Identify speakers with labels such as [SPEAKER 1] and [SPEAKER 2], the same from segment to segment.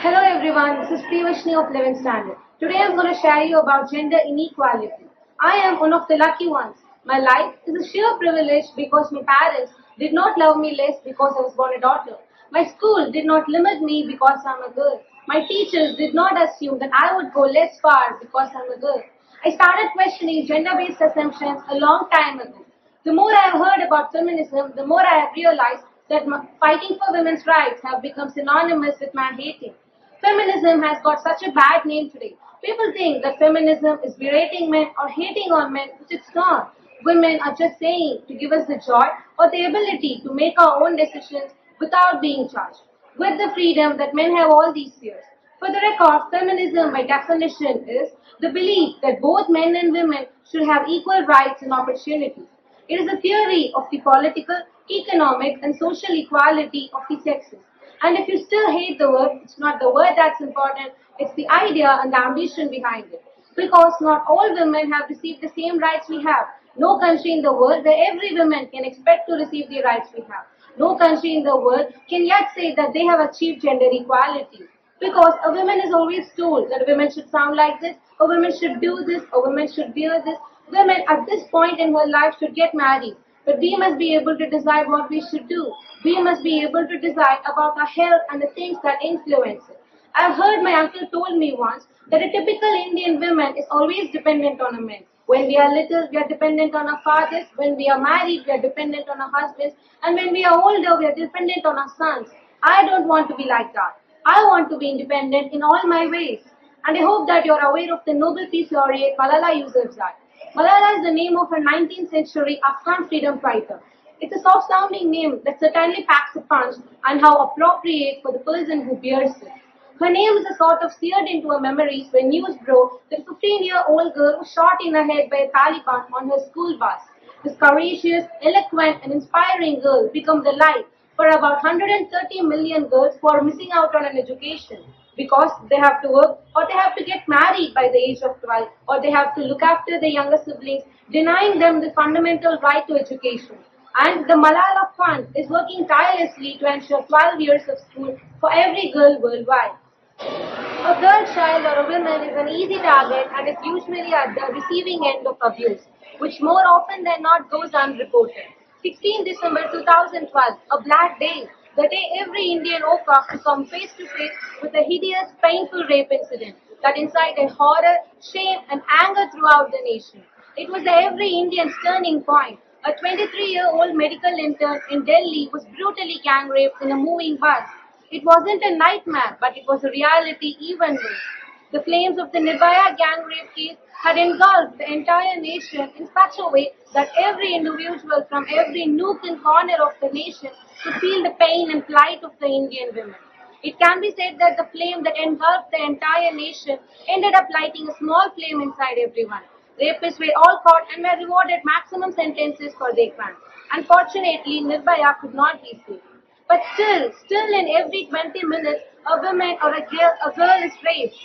[SPEAKER 1] Hello everyone, this is Privarshini of 11th Standard. Today I am going to share you about gender inequality. I am one of the lucky ones. My life is a sheer privilege because my parents did not love me less because I was born a daughter. My school did not limit me because I am a girl. My teachers did not assume that I would go less far because I am a girl. I started questioning gender-based assumptions a long time ago. The more I have heard about feminism, the more I have realized that fighting for women's rights have become synonymous with man-hating. Feminism has got such a bad name today. People think that feminism is berating men or hating on men, which it's not. Women are just saying to give us the joy or the ability to make our own decisions without being judged, with the freedom that men have all these years. For the record, feminism by definition is the belief that both men and women should have equal rights and opportunities. It is a theory of the political, economic, and social equality of the sexes. And if you still hate the word, it's not the word that's important, it's the idea and the ambition behind it. Because not all women have received the same rights we have. No country in the world where every woman can expect to receive the rights we have. No country in the world can yet say that they have achieved gender equality. Because a woman is always told that a woman should sound like this, a woman should do this, a woman should wear this. Women at this point in her life should get married. But we must be able to decide what we should do. We must be able to decide about our health and the things that influence it. I've heard my uncle told me once that a typical Indian woman is always dependent on a man. When we are little, we are dependent on our fathers. When we are married, we are dependent on our husbands. And when we are older, we are dependent on our sons. I don't want to be like that. I want to be independent in all my ways. And I hope that you're aware of the Nobel Peace Laureate Malala Yousafzai. Malala is the name of a 19th century Afghan freedom fighter. It's a soft-sounding name that certainly packs a punch and how appropriate for the person who bears it. Her name is a sort of seared into our memories when news broke that a 15-year-old girl was shot in the head by a Taliban on her school bus. This courageous, eloquent, and inspiring girl becomes the light for about 130 million girls who are missing out on an education because they have to work or they have to get married by the age of 12 or they have to look after their younger siblings, denying them the fundamental right to education. And the Malala Fund is working tirelessly to ensure 12 years of school for every girl worldwide. A girl child or a woman is an easy target and is usually at the receiving end of abuse, which more often than not goes unreported. 16 December 2012, a black day, the day every Indian woke up to come face to face with a hideous, painful rape incident that incited horror, shame, and anger throughout the nation. It was the every Indian's turning point. A 23-year-old medical intern in Delhi was brutally gang raped in a moving bus. It wasn't a nightmare, but it was a reality even worse. The flames of the Nirbhaya gang rape case had engulfed the entire nation in such a way that every individual from every nook and corner of the nation could feel the pain and plight of the Indian women. It can be said that the flame that engulfed the entire nation ended up lighting a small flame inside everyone. Rapists were all caught and were rewarded maximum sentences for their crimes. Unfortunately, Nirbhaya could not be saved. But still in every 20 minutes, a woman or a girl is raped.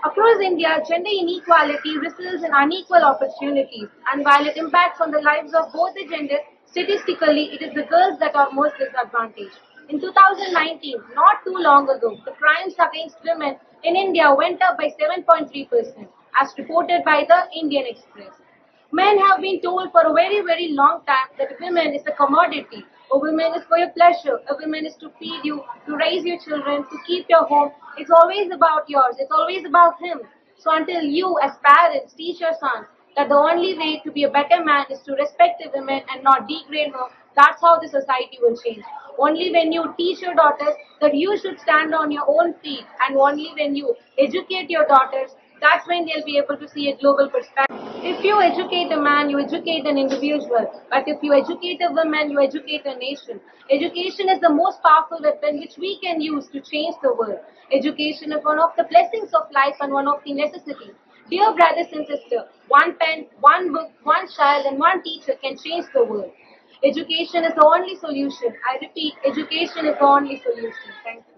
[SPEAKER 1] Across India, gender inequality results in unequal opportunities, and while it impacts on the lives of both the genders, statistically, it is the girls that are most disadvantaged. In 2019, not too long ago, the crimes against women in India went up by 7.3%, as reported by the Indian Express. Men have been told for a very, very long time that a woman is a commodity. A woman is for your pleasure. A woman is to feed you, to raise your children, to keep your home. It's always about yours. It's always about him. So until you, as parents, teach your sons that the only way to be a better man is to respect a woman and not degrade her, that's how the society will change. Only when you teach your daughters that you should stand on your own feet, and only when you educate your daughters, that's when they'll be able to see a global perspective. If you educate a man, you educate an individual. But if you educate a woman, you educate a nation. Education is the most powerful weapon which we can use to change the world. Education is one of the blessings of life and one of the necessities. Dear brothers and sisters, one pen, one book, one child, and one teacher can change the world. Education is the only solution. I repeat, education is the only solution. Thank you.